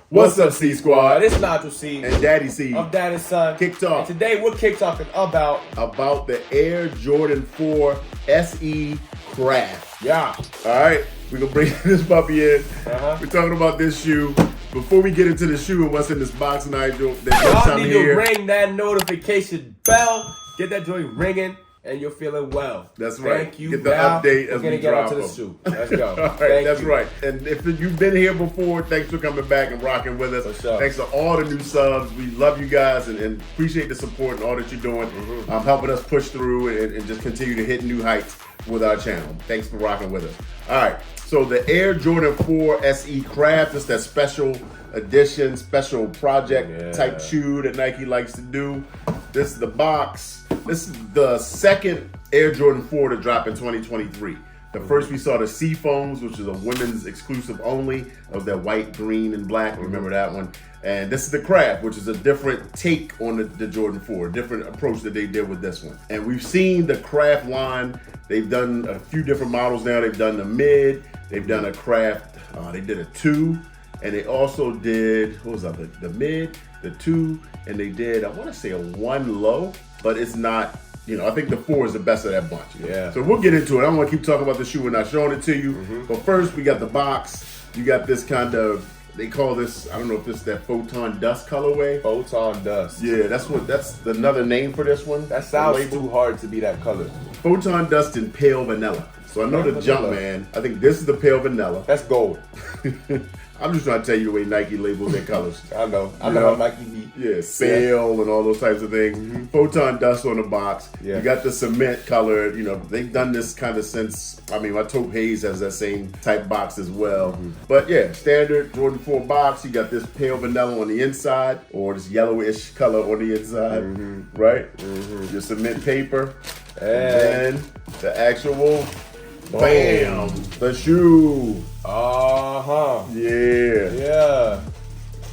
What's up, C Squad? It's Nigel C. And Daddy C. I'm Daddy's son. Kick Talk. And today we're kick talking about the Air Jordan 4 SE Craft. Yeah. All right, we're gonna bring this puppy in. We're talking about this shoe. Before we get into the shoe and what's in this box, Nigel, y'all need to ring that notification bell. Get that joint ringing. And you're feeling well. That's right. Thank you. Get the now, update as we're we get drop on to the them. shoe. Let's go. All right, that's right. And if you've been here before, thanks for coming back and rocking with us. For sure. Thanks to all the new subs. We love you guys and appreciate the support and all that you're doing. Helping us push through and just continue to hit new heights with our channel. Thanks for rocking with us. All right. So the Air Jordan 4 SE Craft is that special edition, special project type shoe that Nike likes to do. This is the box. This is the second Air Jordan 4 to drop in 2023. The first we saw the Seafoams, which is a women's exclusive only. That was that white, green, and black. Remember that one? And this is the Craft, which is a different take on the Jordan 4, a different approach that they did with this one. And we've seen the Craft line. They've done a few different models now. They've done the mid. They've done a Craft. They did a 2. And they also did, what was that? The mid, the 2, and they did, I want to say a 1 low, but it's not, I think the 4 is the best of that bunch. Yeah. So we'll get into it. I don't want to keep talking about the shoe and not showing it to you. But first, we got the box. You got this kind of, they call this, I don't know if this is that Photon Dust colorway. Photon Dust. Yeah, that's another name for this one. That sounds too hard to be that color. Photon Dust in pale vanilla. So I know the Jumpman. I think this is the pale vanilla. That's gold. I'm just trying to tell you the way Nike labels their colors. I know how Nike be. Yeah, sail and all those types of things. Photon Dust on the box. Yeah. You got the cement colored. They've done this kind of since, my Taupe Haze has that same type box as well. But yeah, standard Jordan 4 box. You got this pale vanilla on the inside or this yellowish color on the inside, right? Your cement paper. And then the actual, bam, the shoe. Yeah.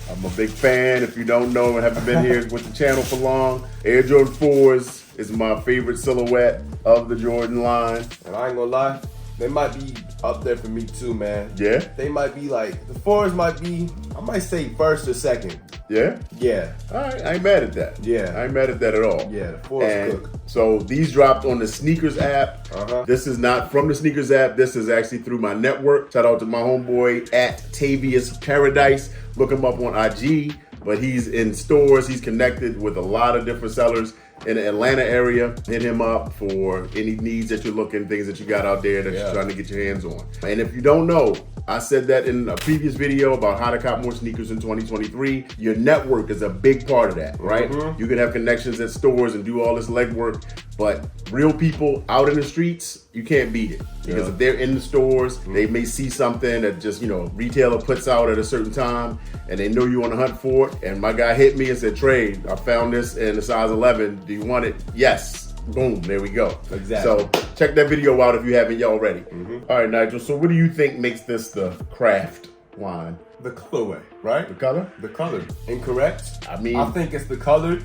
I'm a big fan. If you don't know and haven't been here with the channel for long, Air Jordan 4s is my favorite silhouette of the Jordan line. And I ain't gonna lie, they might be up there for me too, man. Yeah? They might be like, the 4s might be, I might say first or second. Yeah? Yeah. All right, I ain't mad at that. Yeah. I ain't mad at that at all. Yeah, the 4s cook. So these dropped on the Sneakers app. This is not from the Sneakers app. This is actually through my network. Shout out to my homeboy at Tavius Paradise. Look him up on IG. But he's in stores. He's connected with a lot of different sellers in the Atlanta area. Hit him up for any needs that you're looking, things that you got out there that you're trying to get your hands on. And if you don't know, I said that in a previous video about how to cop more sneakers in 2023. Your network is a big part of that, right? You can have connections at stores and do all this legwork, but real people out in the streets, you can't beat it. Because if they're in the stores, they may see something that just, retailer puts out at a certain time and they know you're on the hunt for it. And my guy hit me and said, Trey, I found this in a size 11. Do you want it? Yes. Boom, there we go. Exactly. So check that video out if you haven't already. All right, Nigel, so what do you think makes this the Craft line? The colorway, right? The color? The color. Incorrect. I mean, I think it's the color.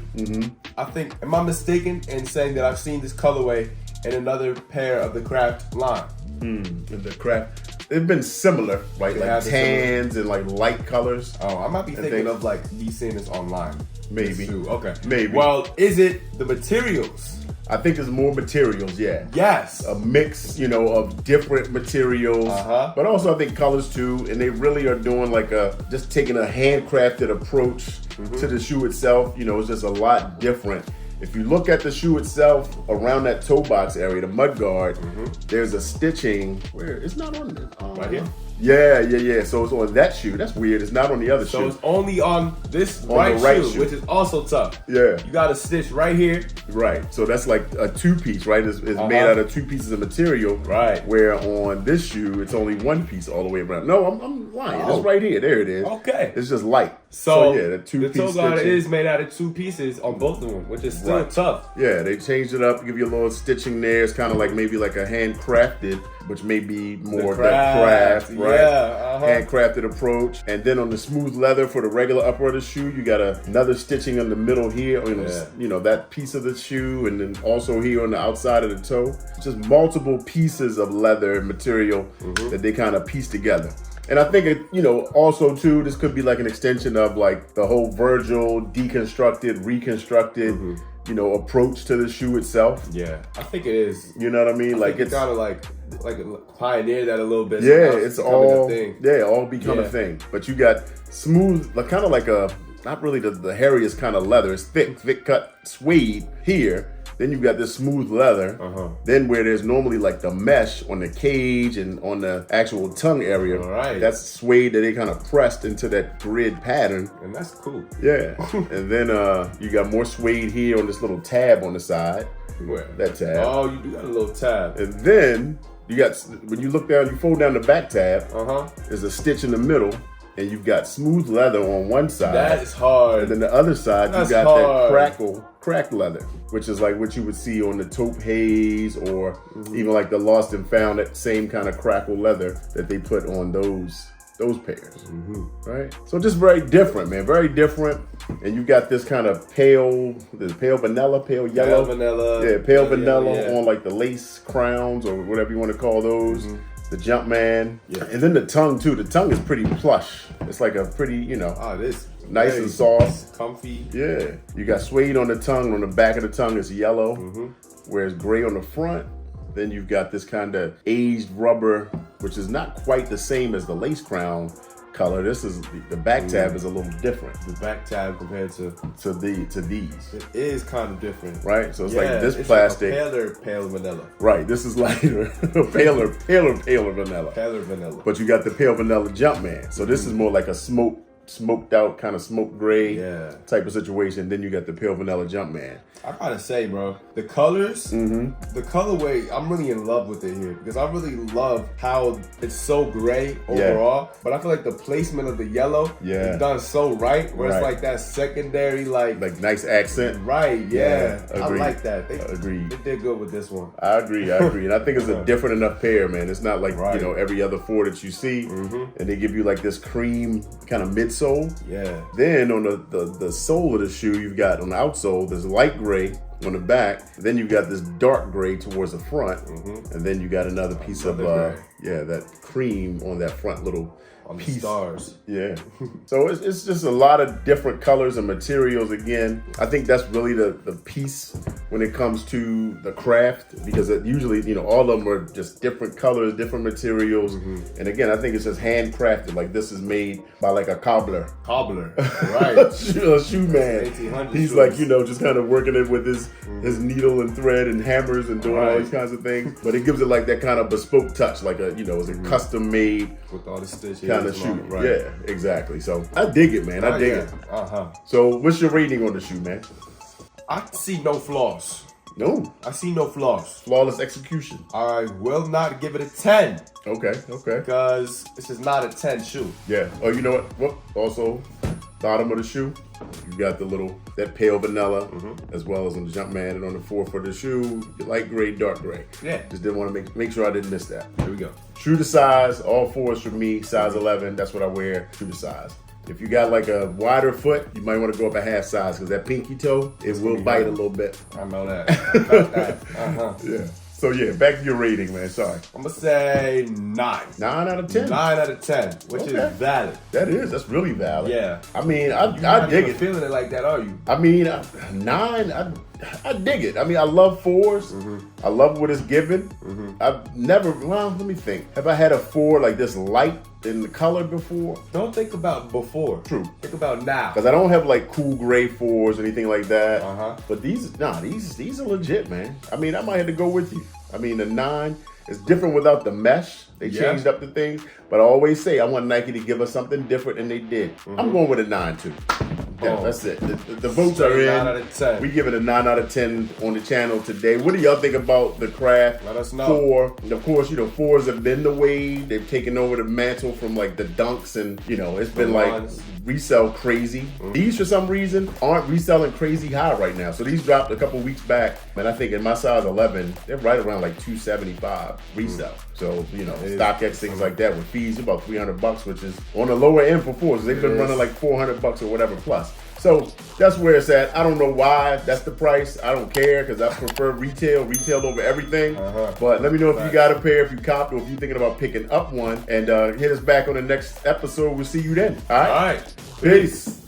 I think, am I mistaken in saying that I've seen this colorway in another pair of the Craft line? The Craft, they've been similar, right? They like tans and like light colors. Oh, I might be thinking of like me seeing this online. Maybe. Okay. Maybe. Well, is it the materials? I think there's more materials, yeah. Yes. A mix, of different materials, but also I think colors too. And they really are doing like just taking a handcrafted approach to the shoe itself. It's just a lot different. If you look at the shoe itself, around that toe box area, the mud guard, there's a stitching where it's not on the right here. Yeah. So it's on that shoe. That's weird. It's not on the other shoe. So it's only on this right shoe, which is also tough. Yeah. You got a stitch right here. Right. So that's like a 2-piece, right? It's made out of 2 pieces of material. Right. Where on this shoe, it's only 1 piece all the way around. No, I'm lying. It's right here. There it is. Okay. It's just light. So yeah, the 2-piece toe guard stitching is made out of 2 pieces on both of them, which is still tough. Yeah, they changed it up, give you a little stitching there. It's kind of like maybe like a handcrafted, which may be more the craft, right? Yeah, handcrafted approach. And then on the smooth leather for the regular upper of the shoe, you got another stitching in the middle here, that piece of the shoe, and then also here on the outside of the toe. Just multiple pieces of leather material that they kind of piece together. And I think it, also too, this could be like an extension of like the whole Virgil deconstructed, reconstructed, approach to the shoe itself. Yeah, I think it is. You know what I mean? I think it's gotta like pioneer that a little bit. Yeah, So it's all a thing. Yeah, all become a thing. But you got smooth, like kind of like a not really the hairiest kind of leather. It's thick cut suede here. Then you've got this smooth leather. Then where there's normally like the mesh on the cage and on the actual tongue area. All right. That's suede that they kind of pressed into that grid pattern. And that's cool. Yeah. And then you got more suede here on this little tab on the side. Where? That tab. Oh, you do got a little tab. And then you got, when you look down, you fold down the back tab. There's a stitch in the middle. And you've got smooth leather on one side. That is hard. And then the other side, you got that cracked leather, which is like what you would see on the taupe haze or even like the lost and found, that same kind of crackle leather that they put on those pairs, right? So just very different, man, very different. And you got this kind of pale vanilla, pale yellow. Pale vanilla on like the lace crowns or whatever you want to call those. The Jumpman. Yeah. And then the tongue too. The tongue is pretty plush. It's like a pretty, it is nice and soft. Comfy. Yeah. You got suede on the tongue. On the back of the tongue is yellow. Whereas gray on the front. Then you've got this kind of aged rubber, which is not quite the same as the lace crown color. This is the back tab is a little different. The back tab compared to these. It is kind of different, right? So it's like this plastic, like pale vanilla. Right. This is lighter, paler vanilla. Paler vanilla. But you got the pale vanilla Jumpman. So this is more like a smoked out kind of smoke gray type of situation. Then you got the pale vanilla Jumpman. I gotta say, bro, the colors, the colorway, I'm really in love with it here because I really love how it's so gray overall, but I feel like the placement of the yellow is done so right, where it's like that secondary, like nice accent. Right, yeah. I Agreed. like that. They did good with this one. I agree. And I think it's a different enough pair, man. It's not like, every other four that you see, and they give you like this cream kind of midsole. Yeah. Then on the sole of the shoe, you've got on the outsole, there's light gray on the back. Then you got this dark gray towards the front, and then you got another piece of that cream on that front little piece. The stars. Yeah. So it's just a lot of different colors and materials. Again, I think that's really the piece when it comes to the craft, because usually, all of them are just different colors, different materials. And again, I think it's just handcrafted. Like this is made by like a cobbler. Right. a shoe man. He's like, just kind of working it with his needle and thread and hammers and doing all these kinds of things. But it gives it like that kind of bespoke touch, like it's a custom made with all the stitches kind of shoe. Right. Yeah, exactly. So I dig it, man. I dig it. So what's your rating on the shoe, man? I see no flaws. No. I see no flaws. Flawless execution. I will not give it a 10. Okay. Because this is not a 10 shoe. Yeah. Oh, you know what? Well, also, bottom of the shoe, you got that pale vanilla, as well as on the Jumpman, and on the fourth for the shoe, light gray, dark gray. Yeah. Just didn't want to make sure I didn't miss that. Here we go. True to size, all fours for me, size 11. That's what I wear, true to size. If you got like a wider foot, you might want to go up a half size because that pinky toe, it will bite a little bit. I know that. Yeah. So yeah, back to your rating, man. Sorry. I'm gonna say 9. 9 out of 10. 9 out of 10, which is valid. That's really valid. Yeah. I mean, I dig it. Feeling it like that, are you? I mean, 9. I dig it. I mean, I love 4s. I love what it's given. I've never. Well, let me think. Have I had a 4 like this light in the color before? Don't think about before. True. Think about now. Because I don't have like cool gray 4s or anything like that. But these are legit, man. I mean, I might have to go with you. I mean, the 9 is different without the mesh. They changed up the things. But I always say I want Nike to give us something different, and they did. I'm going with a 9 too. Yeah, that's it. The votes are in. 9 out of 10. We give it a 9 out of 10 on the channel today. What do y'all think about the craft? Let us know. 4. And of course, 4s have been the wave. They've taken over the mantle from like the dunks, and it's been like resell crazy. These, for some reason, aren't reselling crazy high right now. So these dropped a couple weeks back, and I think in my size 11, they're right around like $275 resell. So StockX, things like that with fees about $300, which is on the lower end for 4s. They've been running like $400 or whatever plus. So that's where it's at. I don't know why that's the price. I don't care because I prefer retail over everything. But let me know if you got a pair, if you copped, or if you're thinking about picking up one. And hit us back on the next episode. We'll see you then. All right. All right. Peace.